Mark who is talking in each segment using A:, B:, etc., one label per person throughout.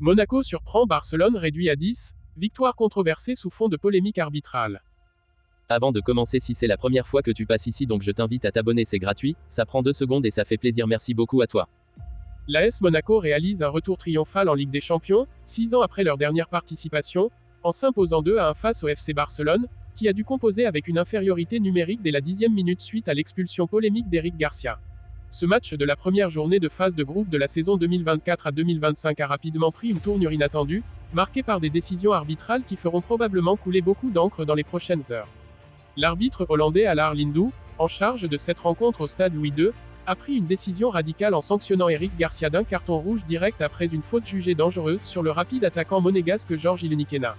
A: Monaco surprend Barcelone réduit à 10, victoire controversée sous fond de polémique arbitrale.
B: Avant de commencer, si c'est la première fois que tu passes ici, donc je t'invite à t'abonner, c'est gratuit, ça prend 2 secondes et ça fait plaisir, merci beaucoup à toi.
A: L'AS Monaco réalise un retour triomphal en Ligue des Champions, 6 ans après leur dernière participation, en s'imposant 2-1 face au FC Barcelone, qui a dû composer avec une infériorité numérique dès la 10e minute suite à l'expulsion polémique d'Éric Garcia. Ce match de la première journée de phase de groupe de la saison 2024 à 2025 a rapidement pris une tournure inattendue, marquée par des décisions arbitrales qui feront probablement couler beaucoup d'encre dans les prochaines heures. L'arbitre hollandais Alain Lindou, en charge de cette rencontre au stade Louis II, a pris une décision radicale en sanctionnant Éric Garcia d'un carton rouge direct après une faute jugée dangereuse sur le rapide attaquant monégasque Georges Ilenikena.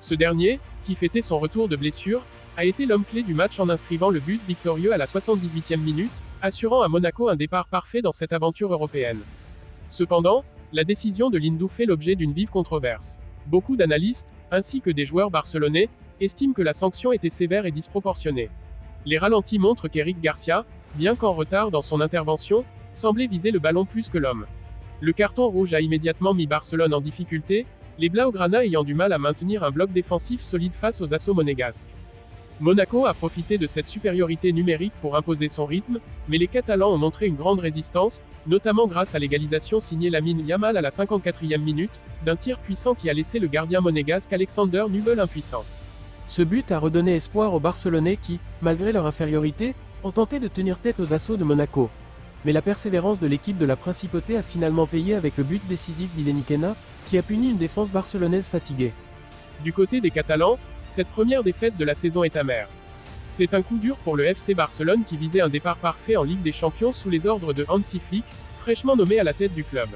A: Ce dernier, qui fêtait son retour de blessure, a été l'homme clé du match en inscrivant le but victorieux à la 78e minute, assurant à Monaco un départ parfait dans cette aventure européenne. Cependant, la décision de Lindou fait l'objet d'une vive controverse. Beaucoup d'analystes, ainsi que des joueurs barcelonais, estiment que la sanction était sévère et disproportionnée. Les ralentis montrent qu'Éric Garcia, bien qu'en retard dans son intervention, semblait viser le ballon plus que l'homme. Le carton rouge a immédiatement mis Barcelone en difficulté, les Blaugrana ayant du mal à maintenir un bloc défensif solide face aux assauts monégasques. Monaco a profité de cette supériorité numérique pour imposer son rythme, mais les Catalans ont montré une grande résistance, notamment grâce à l'égalisation signée Lamine Yamal à la 54e minute, d'un tir puissant qui a laissé le gardien monégasque Alexander Nubel impuissant.
C: Ce but a redonné espoir aux Barcelonais qui, malgré leur infériorité, ont tenté de tenir tête aux assauts de Monaco. Mais la persévérance de l'équipe de la Principauté a finalement payé avec le but décisif d'Ilenikena, qui a puni une défense barcelonaise fatiguée.
A: Du côté des Catalans, cette première défaite de la saison est amère. C'est un coup dur pour le FC Barcelone qui visait un départ parfait en Ligue des Champions sous les ordres de Hansi Flick, fraîchement nommé à la tête du club.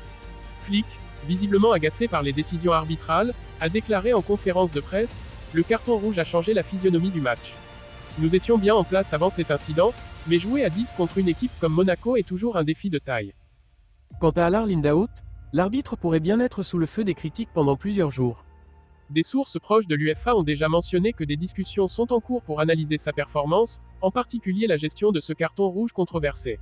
A: Flick, visiblement agacé par les décisions arbitrales, a déclaré en conférence de presse: « Le carton rouge a changé la physionomie du match. Nous étions bien en place avant cet incident, mais jouer à 10 contre une équipe comme Monaco est toujours un défi de taille. »
C: Quant à Alain Lindau, l'arbitre pourrait bien être sous le feu des critiques pendant plusieurs jours.
A: Des sources proches de l'UEFA ont déjà mentionné que des discussions sont en cours pour analyser sa performance, en particulier la gestion de ce carton rouge controversé.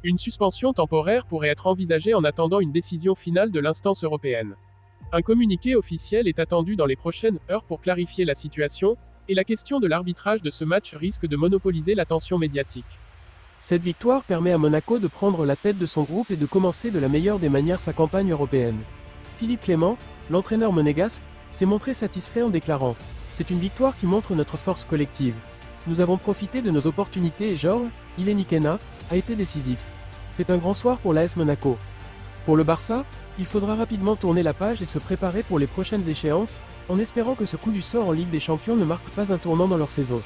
A: Une suspension temporaire pourrait être envisagée en attendant une décision finale de l'instance européenne. Un communiqué officiel est attendu dans les prochaines heures pour clarifier la situation, et la question de l'arbitrage de ce match risque de monopoliser l'attention médiatique.
C: Cette victoire permet à Monaco de prendre la tête de son groupe et de commencer de la meilleure des manières sa campagne européenne. Philippe Clément, l'entraîneur monégasque, s'est montré satisfait en déclarant: « C'est une victoire qui montre notre force collective. Nous avons profité de nos opportunités et Georges Ilenikena a été décisif. C'est un grand soir pour l'AS Monaco. » Pour le Barça, il faudra rapidement tourner la page et se préparer pour les prochaines échéances, en espérant que ce coup du sort en Ligue des Champions ne marque pas un tournant dans leur saison.